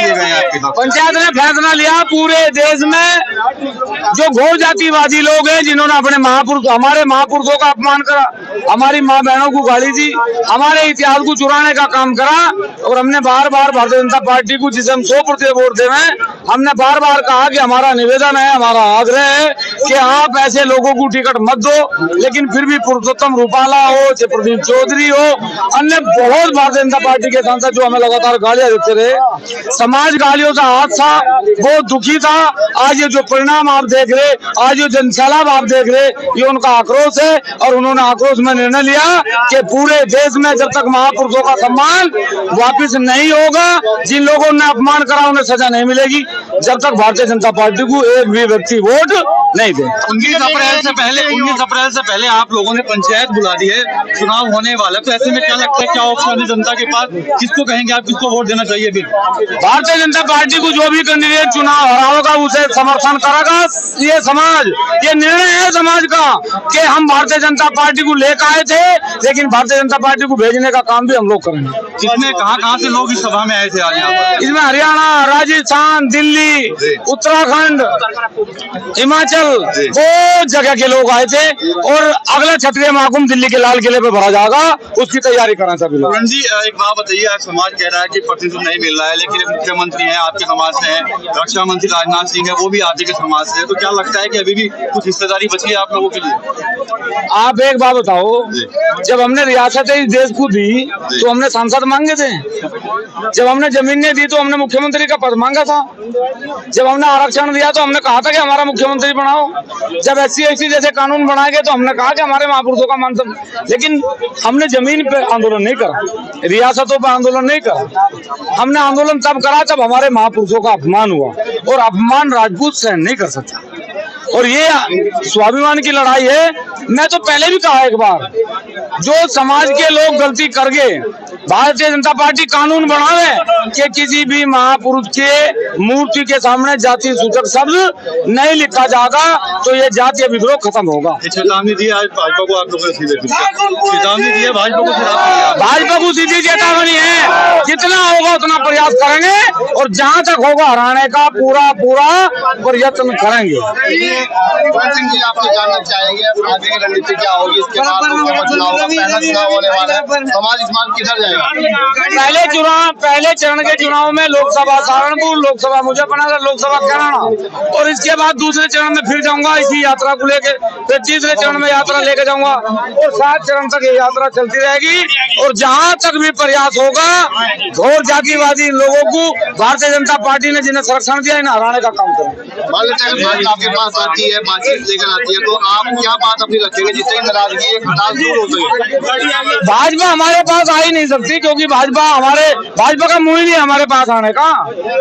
लिए गए आपके पास? पंचायत ने फैसला लिया पूरे देश में जो घोर जातिवादी लोग हैं जिन्होंने अपने हमारे महापुरुषों का अपमान करा, हमारी माँ बहनों को गाली दी, हमारे इतिहास को चुराने का काम करा, और हमने बार बार भारतीय जनता पार्टी को, जिसे हम 100% वोट देवे, हमने बार बार कहा कि हमारा निवेदन है, हमारा आग्रह है कि आप ऐसे लोगों को टिकट मत दो। लेकिन फिर भी पुरुषोत्तम रूपाला हो, प्रदीप चौधरी हो, अन्य बहुत भारतीय जनता पार्टी के सांसद जो हमें लगातार गालियां देते रहे, समाज गालियों से हाथ था, वो दुखी था। आज ये जो परिणाम आप देख रहे, आज जो जनसैलाब आप देख रहे, ये उनका आक्रोश है, और उन्होंने आक्रोश में निर्णय लिया कि पूरे देश में जब तक महापुरुषों का सम्मान वापिस नहीं होगा, जिन लोगों ने अपमान करा उन्हें सजा नहीं मिलेगी, जब तक भारतीय जनता पार्टी को एक भी व्यक्ति वोट नहीं दे। 19 अप्रैल से पहले आप लोगों ने पंचायत बुला दी है, चुनाव होने वाला, तो ऐसे में क्या लगता है, क्या ऑप्शन है जनता के पास? किसको कहेंगे आप, किसको वोट देना चाहिए? फिर भारतीय जनता पार्टी को जो भी कैंडिडेट चुनाव हराएगा उसे समर्थन करेगा ये समाज। ये निर्णय है समाज का कि हम भारतीय जनता पार्टी को लेकर आए थे, लेकिन भारतीय जनता पार्टी को भेजने का काम भी हम लोग करेंगे। इसमें कहाँ से लोग इस सभा में आए थे आज यहाँ पर? इसमें हरियाणा, राजस्थान, दिल्ली, उत्तराखंड, हिमाचल, बहुत जगह के लोग आए थे, और अगला क्षत्रिय महाकुंभ दिल्ली के लाल किले पे भरा जाएगा, उसकी तैयारी करना सभी लोग। जी एक बात बताइए, आज समाज कह रहा है कि प्रतिनिधित्व नहीं मिल रहा है, लेकिन मुख्यमंत्री हैं आपके समाज से हैं, रक्षा मंत्री राजनाथ सिंह है वो भी आप के समाज से है, तो क्या लगता है कि अभी भी कुछ हिस्सेदारी बची है आप लोगों के लिए? आप एक बात बताओ, जब हमने रियासत इस देश को दी तो हमने सांसद मांगे थे, जब हमने जमीनें दी तो हमने मुख्यमंत्री का पद मांगा था, जब हमने आरक्षण दिया तो हमने कहा था कि हमारा मुख्यमंत्री बनाओ, जब SC/ST जैसे कानून बनाए गए तो हमने कहा कि हमारे महापुरुषों का मान सम्मान। लेकिन हमने जमीन पे आंदोलन नहीं करा, रियासतों पर आंदोलन नहीं करा, हमने आंदोलन तब करा जब हमारे महापुरुषों का अपमान हुआ, और अपमान राजपूत सहन नहीं कर सकता, और ये स्वाभिमान की लड़ाई है। मैं तो पहले भी कहा एक बार, जो समाज के लोग गलती कर गए, भारतीय जनता पार्टी कानून बनावे कि किसी भी महापुरुष के मूर्ति के सामने जाति सूचक शब्द नहीं लिखा जाएगा, तो ये जातीय विद्रोह खत्म होगा। चेतावनी दी आज भाजपा को, आप लोगों ने चेतावनी दी है भाजपा को? भाजपा को सीधी चेतावनी है, जितना होगा उतना प्रयास करेंगे, और जहां तक होगा हराने का पूरा प्रयत्न करेंगे। आपको जानना चाहेंगे आगे की रणनीति क्या होगी इसके बाद? पहला चुनाव होने वाला है, समाज इस बार किधर जाएगा? पहले चरण के चुनाव में लोकसभा सहारनपुर, लोकसभा मुजफ्फरनगर, लोकसभा कैराना, और इसके बाद दूसरे चरण में फिर जाऊंगा इसी यात्रा को लेके, फिर तीसरे चरण में यात्रा लेके जाऊंगा, और 7 चरण तक ये यात्रा चलती रहेगी। और जहां तक भी प्रयास होगा, घोर जातिवादी लोगों को भारतीय जनता पार्टी ने जिन्हें संरक्षण दिया, इन्हें हराने का काम करेंगे। आपके पास आती है, बातचीत लेकर आती है, तो आप क्या बात अपनी रखेंगे जिससे नाराजगी दूर हो सके? भाजपा हमारे पास आ ही नहीं सकती, क्योंकि भाजपा का मुंह ही नहीं हमारे पास आने का।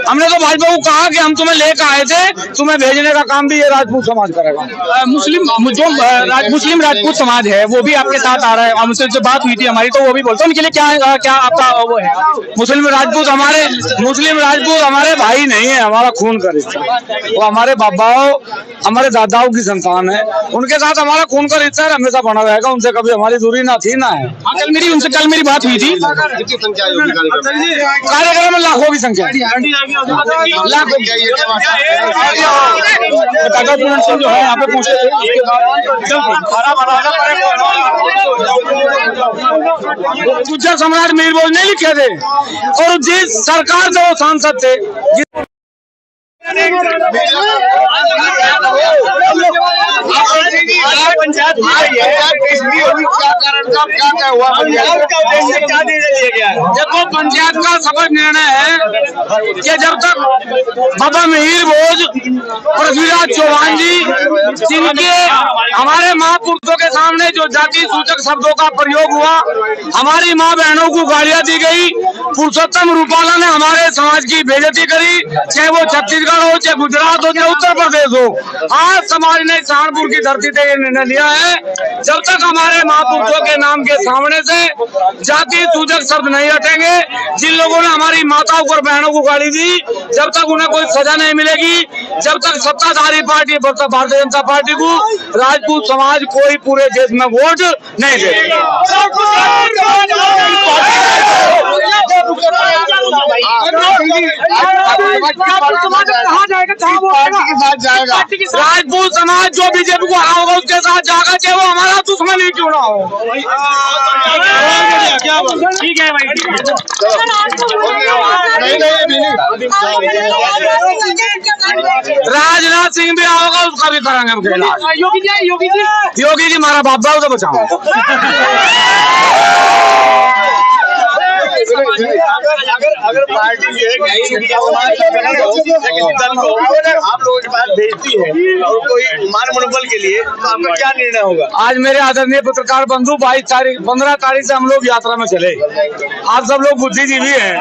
हमने तो भाजपा को कहा कि हम तुम्हें लेकर आए थे, तुम्हें भेजने का काम भी ये राजपूत समाज करेगा। मुस्लिम राजपूत समाज है वो भी आपके साथ आ रहा है, और मुझसे जो बात हुई थी हमारी, तो वो भी बोलते हैं उनके लिए क्या आपका वो है? मुस्लिम राजपूत हमारे भाई नहीं है, हमारा खून का रिश्ता, वो हमारे बाबाओं, हमारे दादाओं की संतान है, उनके साथ हमारा खून का रिश्ता हमेशा बना रहेगा, उनसे कभी हमारी दूरी ना थी ना है। कल मेरी बात हुई थी। कितनी संख्या कार्यक्रम में लाखों की संख्या, लाखों जो है यहाँ पे पूछे गुज्जर सम्राट मीर बोझ नहीं लिखे थे, और जिस सरकार से वो सांसद थे, देखो पंचायत का सफल निर्णय है कि जब तक बाबा मिहिर भोज, पृथ्वीराज चौहान जी, जिनके हमारे महापुरुषों के सामने जो जाति सूचक शब्दों का प्रयोग हुआ, हमारी माँ बहनों को गालियां दी गई, पुरुषोत्तम रूपाला ने हमारे समाज की बेइज्जती करी, चाहे वो छत्तीसगढ़ हो, चाहे गुजरात हो, चाहे उत्तर प्रदेश हो। आज समाज ने सहारनपुर की धरती से ये निर्णय लिया है, जब तक हमारे महापुरुषों के नाम के सामने से जाति सूचक शब्द नहीं हटेंगे, जिन लोगों ने हमारी माताओं और बहनों को गाली दी, जब तक उन्हें कोई सजा नहीं मिलेगी, जब तक सत्ताधारी पार्टी भारतीय जनता पार्टी को राजपूत समाज कोई पूरे देश में वोट नहीं देगा। कहाँ जाएगा, कहाँ पार्टी के साथ जाएगा। राजपूत समाज जो बीजेपी को हरा होगा उसके साथ जाएगा, चाहे वो हमारा दुश्मन ही क्यों ना हो। ठीक है भाई, राजनाथ सिंह भी आओगा, उसका भी करेंगे हम खेला। योगी जी हमारा बाप दादा उसे बचाओ। अगर पार्टी जो है दल को आप लोगों के पास भेजती है और कोई मान मनोबल के लिए, तो आपका क्या निर्णय होगा? आज मेरे आदरणीय पत्रकार बंधु 15 तारीख से हम लोग यात्रा में चले। आप सब लोग बुद्धिजीवी हैं।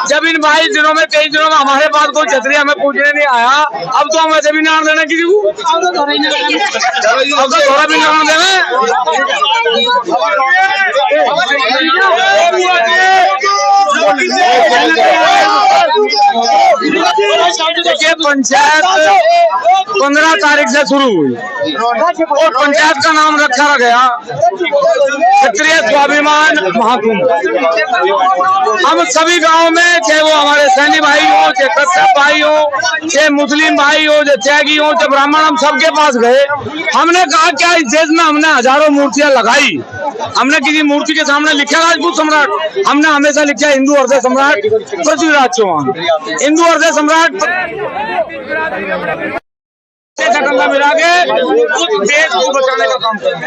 जब इन 22 दिनों में 23 दिनों में हमारे पास कोई छतरी हमें पूछने नहीं आया, अब तो हम वैसे भी नाम देना किसी को, अब तो थोड़ा भी नाम देना। देखिए, पंचायत 15 तारीख से शुरू हुई और पंचायत का नाम रखा गया क्षत्रिय स्वाभिमान महाकुंभ। हम सभी गांव में, चाहे वो हमारे सैनी भाई हो, चाहे कश्यप भाई हो, चाहे मुस्लिम भाई हो, चाहे त्यागी हो, चाहे ब्राह्मण, हम सबके पास गए। हमने कहा क्या इस देश में हमने हजारों मूर्तियां लगाई, हमने किसी मूर्ति के सामने लिखा राजपूत सम्राट, हमने हमेशा लिखा हिंदू हृदय सम्राट पृथ्वीराज चौहान। हिंदू हृदय सम्राट डंडा मिला के उस देश को बचाने का काम करें।